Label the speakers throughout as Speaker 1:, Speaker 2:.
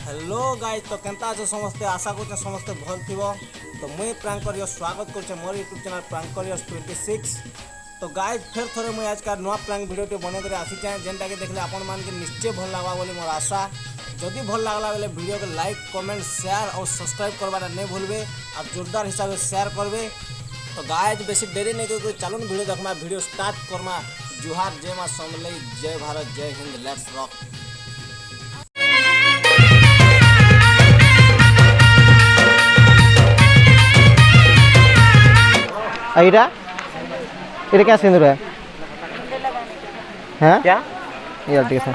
Speaker 1: Hello guys, तो केनता अच्छे समस्ते आशा करते समस्ते भल थी। तो मुई प्रांकर स्वागत कर मोर यूट्यूब चैनल प्रांकर 26। तो गाइस फिर थोड़े मुझे आज का नुआ प्रांक वीडियो बनकर आसी चाहे जेनटा के देखले आपण मान के निश्चय भल लगवा बोली मोर आशा। जदि भल लगला बेले वीडियो के लाइक कमेंट शेयर और सब्सक्राइब करवाटा नहीं भूलबे और जोरदार हिसाब से शेयर करबे। तो गाइस बेसी देरी नहीं कर चलो वीडियो देखमा, वीडियो स्टार्ट करमा। जुहार, जय मां समलई, जय भारत, जय हिंद, लेट्स रॉक।
Speaker 2: इरा इरा क्या सिंदूर है? हैं
Speaker 3: क्या
Speaker 2: यार ठीक है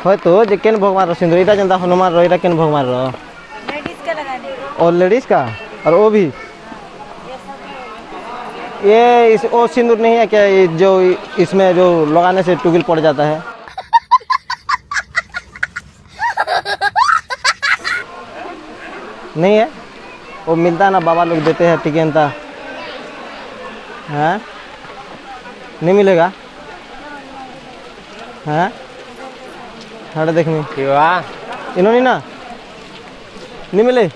Speaker 2: होय तो जे केन भगवान रो सिंदूर इरा जनता हनुमान रो, इरा केन भगवान रो?
Speaker 4: लेडीज का लगाने
Speaker 2: और लेडीज का, और वो भी ये इस वो सिंदूर नहीं है क्या, ये जो इसमें जो लगाने से टुगल पड़ जाता है? नहीं है, वो मिलता है ना, बाबा लोग देते हैं टिकेंता। हाँ नहीं मिलेगा? हाँ हटे देखनी इन्होंने ना नहीं मिले,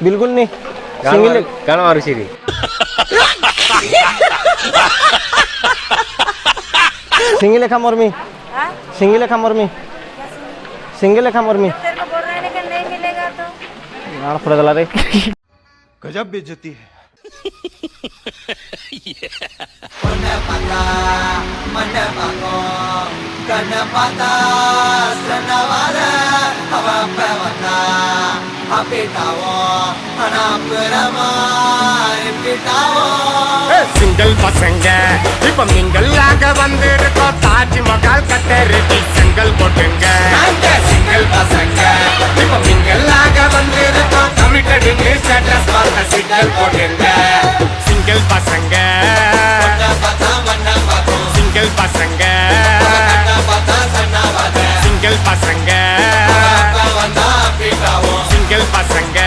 Speaker 2: बिल्कुल नहीं। सिंगल
Speaker 3: गाना मारू सीरी
Speaker 2: सिंगल लेखा मरमी, सिंगल लेखा मरमी, सिंगल लेखा मरमी।
Speaker 4: तेरे को बोल रहे हैं कि नहीं मिलेगा तो
Speaker 2: गाना फुरा गला रे।
Speaker 5: गजब बेइज्जती है।
Speaker 6: ಸಿಂಗಲ್ ಪಸಂಗ ಇಪ್ಪ ಮಿಂಗಲ್ಲಾಗ ಬಂದಿರ್ಕೋ ತಾಜ್ ಮಹಲ್ ಕಟ್ಟೆರೆಡಿ ಸಿಂಗಲ್ ಕೊಟ್ಟಂಗ ಸಿಂಗಲ್ ಪಸಂಗ ಇಪ್ಪ ಮಿಂಗಲ್ಲಾಗ ಬಂದಿರ್ಕೋ ಕಮಿಟೆಡ್ ಇಂಗ್ಲಿಷ್ ಅಡ್ರೆಸ್ ಮಾಡ್ತ ಸಿಂಗಲ್ ಕೊಟ್ಟಂಗ ಸಿಂಗಲ್ ಪಸಂಗ ಸಿಂಗಲ್ ಪಸಂಗ ಸಿಂಗಲ್ ಪಸಂಗ ಸಿಂಗಲ್ ಪಸಂಗ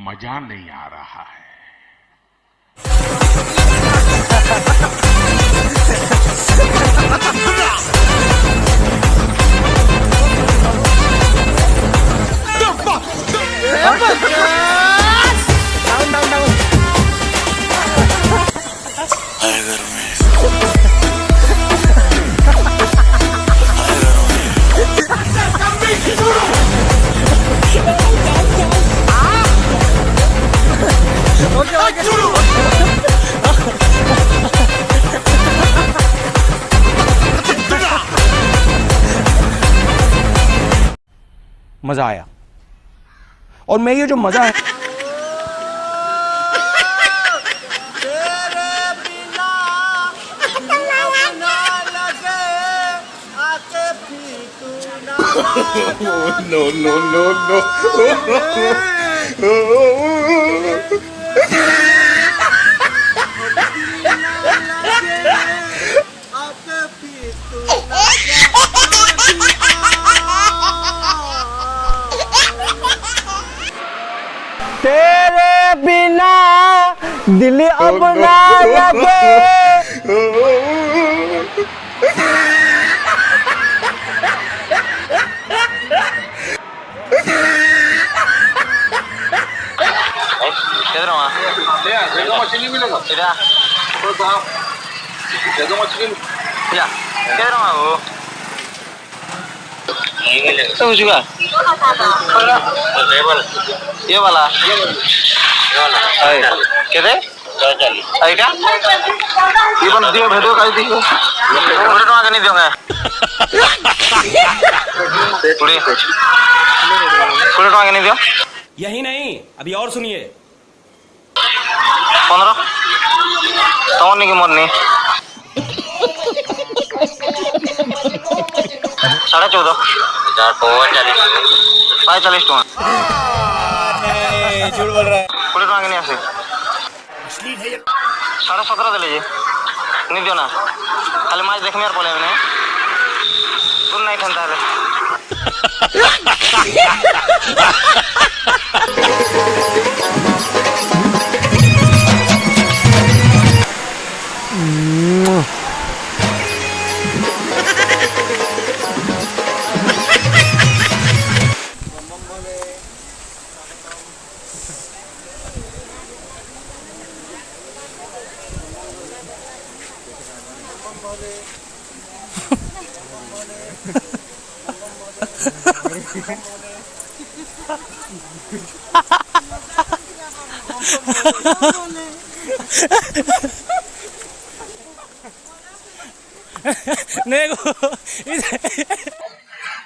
Speaker 6: मजा नहीं आ रहा है।
Speaker 5: मजा आया, और मैं ये जो मजा है
Speaker 6: No, no, no, no.
Speaker 2: तेरे बिना दिल अब ना लगे।
Speaker 3: मछली मिलेगा मछली
Speaker 2: तो juga ये वाला कितने এইটা জীবন দিয়ে ভিডিও কাজ দিই 20 টাকা কেন দিওগে 20 টাকা কেন দিও
Speaker 5: यही नहीं अभी और सुनिए
Speaker 2: 15 तमन नहीं मोर नहीं 14.5 45 টাকা
Speaker 1: झूठ बोल रहा है
Speaker 2: 20 টাকা কেন আছে 17.5 দিলে যে नहीं दियो ना खाली माछ देखमे আর বলে না तुम नहीं ठंडा है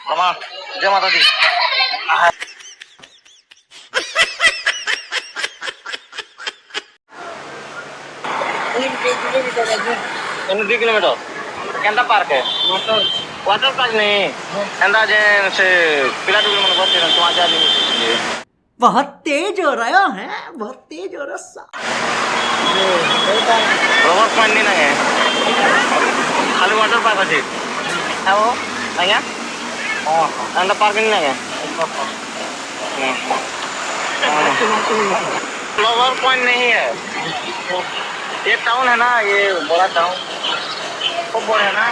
Speaker 2: मामा जय माता दी इन 2 किलोमीटर केंदा पार्क है वाटर पार्क नहीं केंदा जे से पिला टूल मन बस तुम आ जा
Speaker 7: बहुत तेज हो रहा है, बहुत तेज हो रहा।
Speaker 2: रबर पॉइंट नहीं है खाली वाटर पार्क अच्छे है वो आया अंदर पार्किंग नहीं है रबर पॉइंट नहीं है ये टाउन है ना ये बड़ा टाउन खूब बड़ा है ना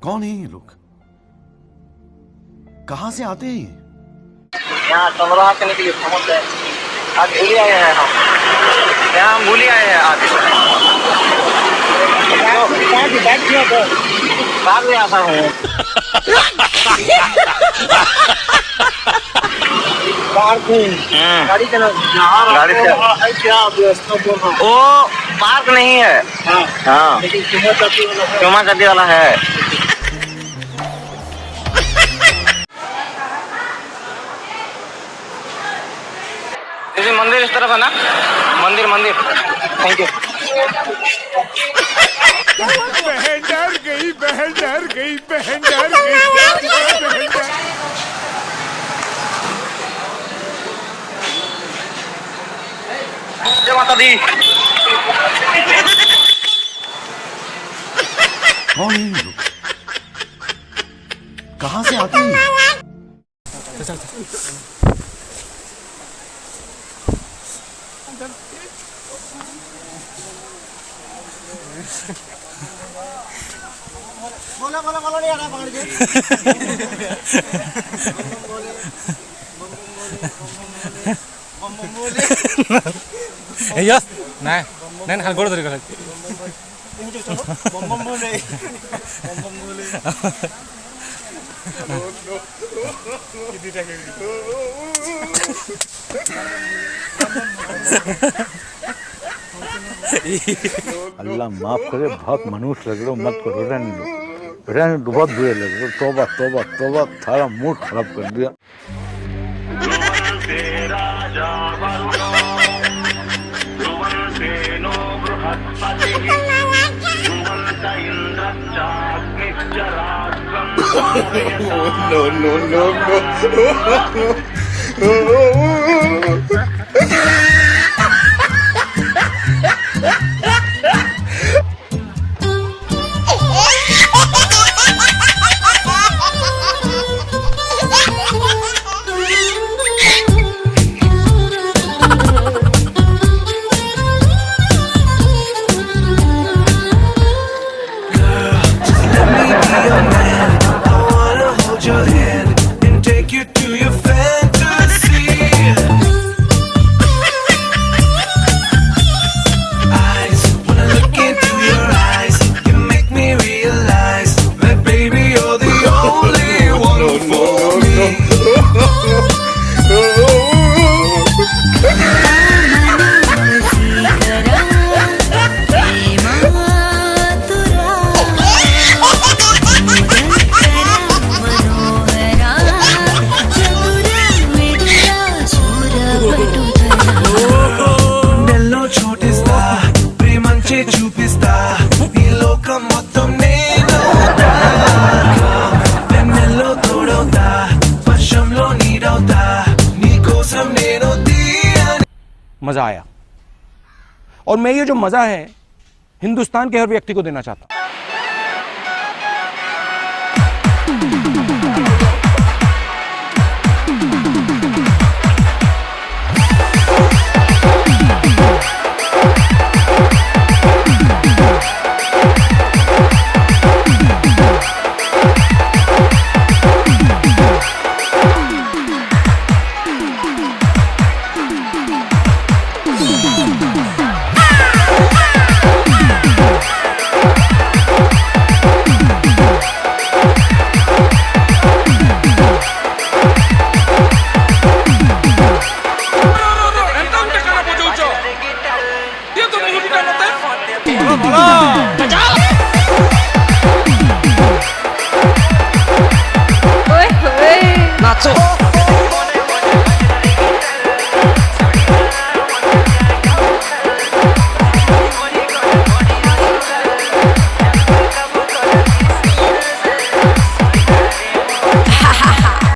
Speaker 8: कौन है ये लोग कहाँ से आते हैं
Speaker 2: यहाँ चंद्रहा करने के लिए फेमस है आज भूली आए हैं हम यहाँ हम भूली आए हैं आज बाद में आता हूँ गाड़ी चला गाड़ी वो पार्क नहीं है हाँ चुमा चाटी वाला है मंदिर इस तरफ है ना मंदिर मंदिर थैंक यू
Speaker 6: बहन डर गई बहन डर गई बहन डर गई
Speaker 2: जय माता दी
Speaker 8: कौन है ये लोग कहाँ से आते हैं
Speaker 1: बोला बोला बोला नहीं आ रहा पकड़ के
Speaker 5: यस नाही नाही खाली गोड तरी करा
Speaker 1: बम बम बोले
Speaker 9: अल्लाह माफ करे बहुत मनुष्य लग रहे हो मत करो रहने दो बहुत बुरे लग रहे हो तौबा तौबा तौबा सारा मूड खराब कर दिया
Speaker 6: no no no no
Speaker 10: Your fantasy
Speaker 5: और मैं ये जो मजा है हिंदुस्तान के हर व्यक्ति को देना चाहता हूं।